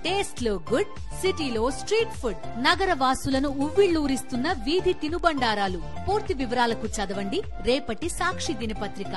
Taste లో good, సిటీలో street food, నగర వాసులను ఉవ్విళ్లూరిస్తున్న వీధి తినుబండారాలు. పూర్తి వివరాలకు చదవండి రేపటి సాక్షి దినపత్రిక.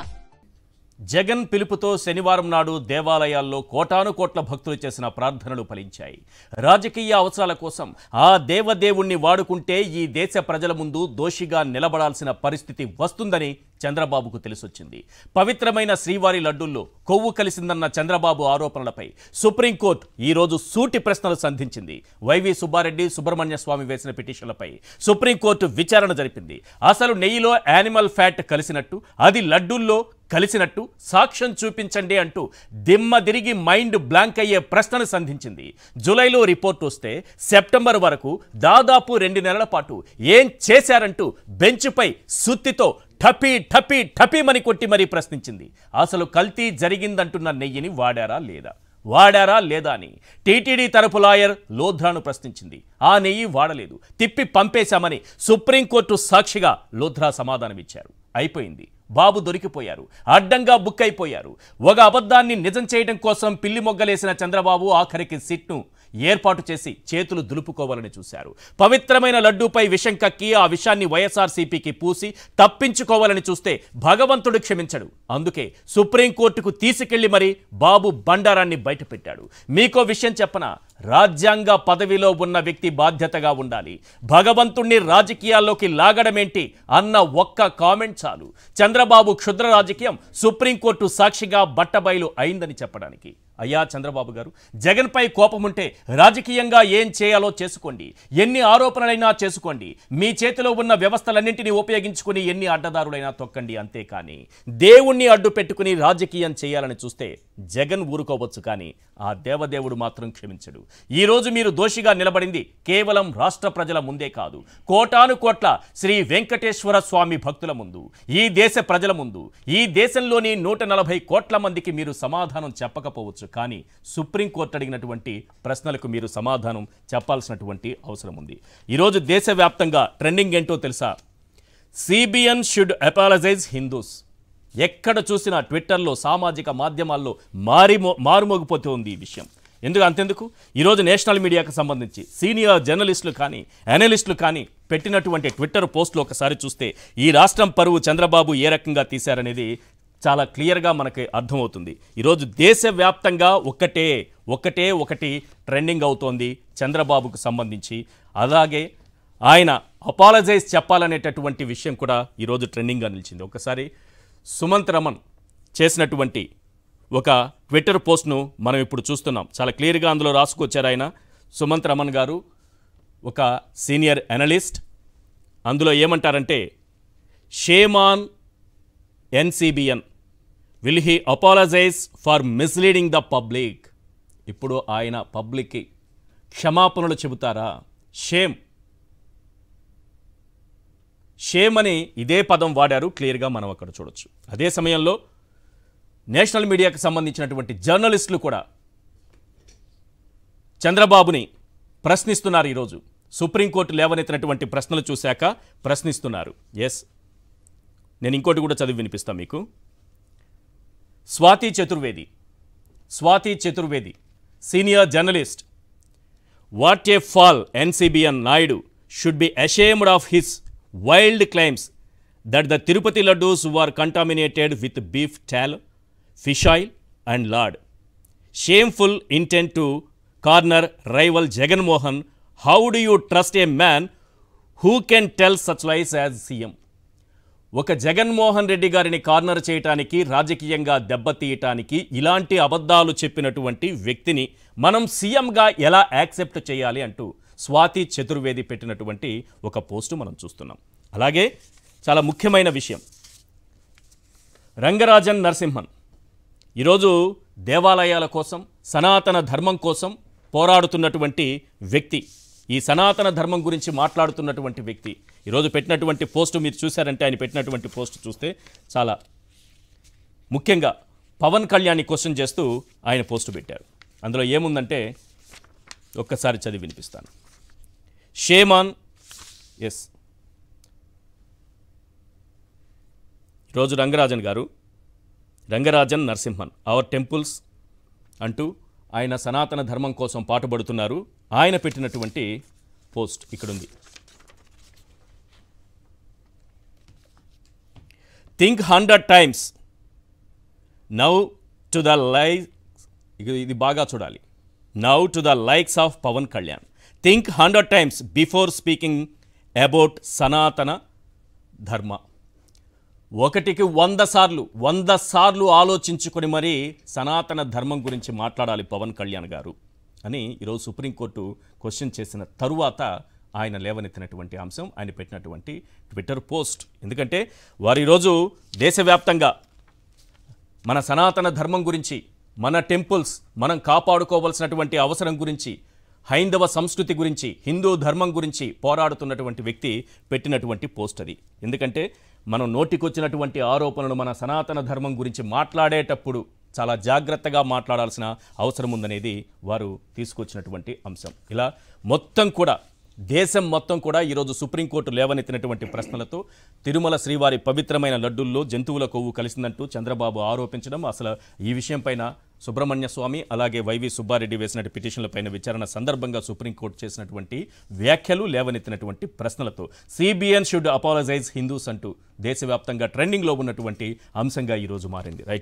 జగన్ పిలుపుతో శనివారం నాడు దేవాలయాల్లో కోటాను కోట్ల భక్తులు చేసిన ప్రార్థనలు ఫలించాయి. రాజకీయ అవసరాల కోసం ఆ దేవదేవుణ్ణి వాడుకుంటే ఈ దేశ ప్రజల ముందు దోషిగా నిలబడాల్సిన పరిస్థితి వస్తుందని చంద్రబాబుకు తెలిసొచ్చింది. పవిత్రమైన శ్రీవారి లడ్డూల్లో కొవ్వు కలిసిందన్న చంద్రబాబు ఆరోపణలపై సుప్రీంకోర్టు ఈరోజు సూటి ప్రశ్నలు సంధించింది. వైవి సుబ్బారెడ్డి, సుబ్రహ్మణ్య స్వామి వేసిన పిటిషన్లపై సుప్రీంకోర్టు విచారణ జరిపింది. అసలు నెయ్యిలో యానిమల్ ఫ్యాట్ కలిసినట్టు, అది లడ్డూల్లో కలిసినట్టు సాక్ష్యం చూపించండి అంటూ దిమ్మ తిరిగి మైండ్ బ్లాంక్ అయ్యే ప్రశ్నను సంధించింది. జూలైలో రిపోర్ట్ వస్తే సెప్టెంబర్ వరకు దాదాపు 2 నెలల పాటు ఏం చేశారంటూ బెంచ్పై సుత్తితో ఠపీ ఠపీ ఠపీమని కొట్టి మరీ ప్రశ్నించింది. అసలు కల్తీ జరిగిందంటున్న నెయ్యిని వాడారా లేదా అని టీటీడీ తరపు లాయర్ లోధ్రాను ప్రశ్నించింది. ఆ నెయ్యి వాడలేదు, తిప్పి పంపేశామని సుప్రీంకోర్టు సాక్షిగా లోధ్రా సమాధానమిచ్చారు. అయిపోయింది, బాబు దొరికిపోయారు, అడ్డంగా బుక్ అయిపోయారు. ఒక అబద్ధాన్ని నిజం చేయడం కోసం పిల్లి మొగ్గలేసిన చంద్రబాబు ఆఖరికి సిట్ను ఏర్పాటు చేసి చేతులు దులుపుకోవాలని చూశారు. పవిత్రమైన లడ్డూపై విషం కక్కి ఆ విషాన్ని వైఎస్ఆర్సీపీకి పూసి తప్పించుకోవాలని చూస్తే భగవంతుడు క్షమించడు. అందుకే సుప్రీంకోర్టుకు తీసుకెళ్లి మరీ బాబు బండారాన్ని బయటపెట్టాడు. మీకో విషయం చెప్పనా, రాజ్యాంగ పదవిలో ఉన్న వ్యక్తి బాధ్యతగా ఉండాలి. భగవంతుణ్ణి రాజకీయాల్లోకి లాగడమేంటి అన్న ఒక్క కామెంట్ చాలు చంద్రబాబు క్షుద్ర రాజకీయం సుప్రీంకోర్టు సాక్షిగా బట్టబయలు అయిందని చెప్పడానికి. అయ్యా చంద్రబాబు గారు, జగన్పై కోపముంటే రాజకీయంగా ఏం చేయాలో చేసుకోండి, ఎన్ని ఆరోపణలైనా చేసుకోండి, మీ చేతిలో ఉన్న వ్యవస్థలన్నింటినీ ఉపయోగించుకుని ఎన్ని అడ్డదారులైనా తొక్కండి. అంతేకాని దేవుణ్ణి అడ్డు పెట్టుకుని రాజకీయం చేయాలని చూస్తే జగన్ ఊరుకోవచ్చు, కానీ ఆ దేవదేవుడు మాత్రం క్షమించడు. ఈరోజు మీరు దోషిగా నిలబడింది కేవలం రాష్ట్ర ప్రజల ముందే కాదు, కోటాను కోట్ల శ్రీ వెంకటేశ్వర స్వామి భక్తుల ముందు, ఈ దేశ ప్రజల ముందు. ఈ దేశంలోని 140 కోట్ల మందికి మీరు సమాధానం చెప్పకపోవచ్చు, కానీ సుప్రీంకోర్టు అడిగినటువంటి ప్రశ్నలకు మీరు సమాధానం చెప్పాల్సినటువంటి అవసరం ఉంది. ఈరోజు దేశవ్యాప్తంగా ట్రెండింగ్ ఏంటో తెలుసా? CBN should apologise Hindus. ఎక్కడ చూసినా ట్విట్టర్లో, సామాజిక మాధ్యమాల్లో మారుమోగిపోతూ ఉంది ఈ విషయం. అంతెందుకు ఈరోజు నేషనల్ మీడియాకు సంబంధించి సీనియర్ జర్నలిస్టులు కానీ అనలిస్టులు కానీ పెట్టినటువంటి ట్విట్టర్ పోస్టులు ఒకసారి చూస్తే ఈ రాష్ట్రం పరువు చంద్రబాబు ఏ రకంగా తీశారనేది చాలా క్లియర్గా మనకి అర్థమవుతుంది. ఈరోజు దేశవ్యాప్తంగా ఒకటి ట్రెండింగ్ అవుతోంది చంద్రబాబుకు సంబంధించి. అలాగే ఆయన అపాలజైజ్ చెప్పాలనేటటువంటి విషయం కూడా ఈరోజు ట్రెండింగ్గా నిలిచింది. ఒకసారి సుమంత్ రమణ్ చేసినటువంటి ఒక ట్విట్టర్ పోస్ట్ను మనం ఇప్పుడు చూస్తున్నాం. చాలా క్లియర్గా అందులో రాసుకొచ్చారు ఆయన. సుమంత్ రమణ్ గారు ఒక సీనియర్ అనలిస్ట్. అందులో ఏమంటారంటే, shame on NCBN, will he apologise for misleading the public. ఇప్పుడు ఆయన పబ్లిక్కి క్షమాపణలు చెబుతారా? షేమ్ అని ఇదే పదం వాడారు, క్లియర్గా మనం అక్కడ చూడొచ్చు. అదే సమయంలో నేషనల్ మీడియాకు సంబంధించినటువంటి జర్నలిస్టులు కూడా చంద్రబాబుని ప్రశ్నిస్తున్నారు. ఈరోజు సుప్రీంకోర్టు లేవనెత్తినటువంటి ప్రశ్నలు చూశాక ప్రశ్నిస్తున్నారు. నేను ఇంకోటి కూడా చదివి వినిపిస్తాను మీకు. Swati Chaturvedi senior journalist. What a fall NCBN Naidu should be ashamed of his wild claims that the Tirupati laddus were contaminated with beef tallow, fish oil and lard. Shameful intent to corner rival Jagan Mohan. How do you trust a man who can tell such lies as CM? ఒక జగన్మోహన్ రెడ్డి గారిని corner చేయటానికి, రాజకీయంగా దెబ్బతీయటానికి ఇలాంటి అబద్ధాలు చెప్పినటువంటి వ్యక్తిని మనం సీఎంగా ఎలా యాక్సెప్ట్ చేయాలి అంటూ స్వాతి చతుర్వేది పెట్టినటువంటి ఒక పోస్టు మనం చూస్తున్నాం. అలాగే చాలా ముఖ్యమైన విషయం, రంగరాజన్ నరసింహన్ ఈరోజు దేవాలయాల కోసం, సనాతన ధర్మం కోసం పోరాడుతున్నటువంటి వ్యక్తి. ఈ సనాతన ధర్మం గురించి మాట్లాడుతున్నటువంటి వ్యక్తి ఈరోజు పెట్టినటువంటి పోస్టు మీరు చూశారంటే, ఆయన పెట్టినటువంటి పోస్టు చూస్తే చాలా ముఖ్యంగా పవన్ కళ్యాణ్ని క్వశ్చన్ చేస్తూ ఆయన పోస్టు పెట్టారు. అందులో ఏముందంటే ఒక్కసారి చదివి వినిపిస్తాను. షేమ్ ఆన్ ఈరోజు రంగరాజన్ నరసింహన్, అవర్ టెంపుల్స్ అంటూ ఆయన సనాతన ధర్మం కోసం పాటుపడుతున్నారు. ఆయన పెట్టినటువంటి పోస్ట్ ఇక్కడుంది. Think 100 times now to the ఇది బాగా చూడాలి. Now to the likes of Pawan Kalyan. Think 100 times before speaking about Sanatana Dharma. 1కి 100 సార్లు ఆలోచించుకొని మరీ సనాతన ధర్మం గురించి మాట్లాడాలి పవన్ కళ్యాణ్ గారు అని ఈరోజు సుప్రీంకోర్టు క్వశ్చన్ చేసిన తరువాత ఆయన లేవనెత్తినటువంటి అంశం, ఆయన పెట్టినటువంటి ట్విట్టర్ పోస్ట్. ఎందుకంటే వారు ఈరోజు దేశవ్యాప్తంగా మన సనాతన ధర్మం గురించి, మన టెంపుల్స్ మనం కాపాడుకోవాల్సినటువంటి అవసరం గురించి, హైందవ సంస్కృతి గురించి, హిందూ ధర్మం గురించి పోరాడుతున్నటువంటి వ్యక్తి పెట్టినటువంటి పోస్ట్ అది. ఎందుకంటే మనం నోటికొచ్చినటువంటి ఆరోపణలు మన సనాతన ధర్మం గురించి మాట్లాడేటప్పుడు చాలా జాగ్రత్తగా మాట్లాడాల్సిన అవసరం ఉందనేది వారు తీసుకొచ్చినటువంటి అంశం. ఇలా మొత్తం కూడా దేశం మొత్తం కూడా ఈరోజు సుప్రీంకోర్టు లేవనెత్తినటువంటి ప్రశ్నలతో తిరుమల శ్రీవారి పవిత్రమైన లడ్డూల్లో జంతువుల కొవ్వు కలిసిందంటూ చంద్రబాబు ఆరోపించడం, అసలు ఈ విషయంపైన సుబ్రహ్మణ్య స్వామి అలాగే వైవి సుబ్బారెడ్డి వేసినటువంటి పిటిషన్లపైన విచారణ సందర్భంగా సుప్రీంకోర్టు చేసినటువంటి వ్యాఖ్యలు, లేవనెత్తినటువంటి ప్రశ్నలతో సిబిఎన్ షుడ్ అపాలజైజ్ హిందూస్ అంటూ దేశవ్యాప్తంగా ట్రెండింగ్లో ఉన్నటువంటి అంశంగా ఈరోజు మారింది. రైట్.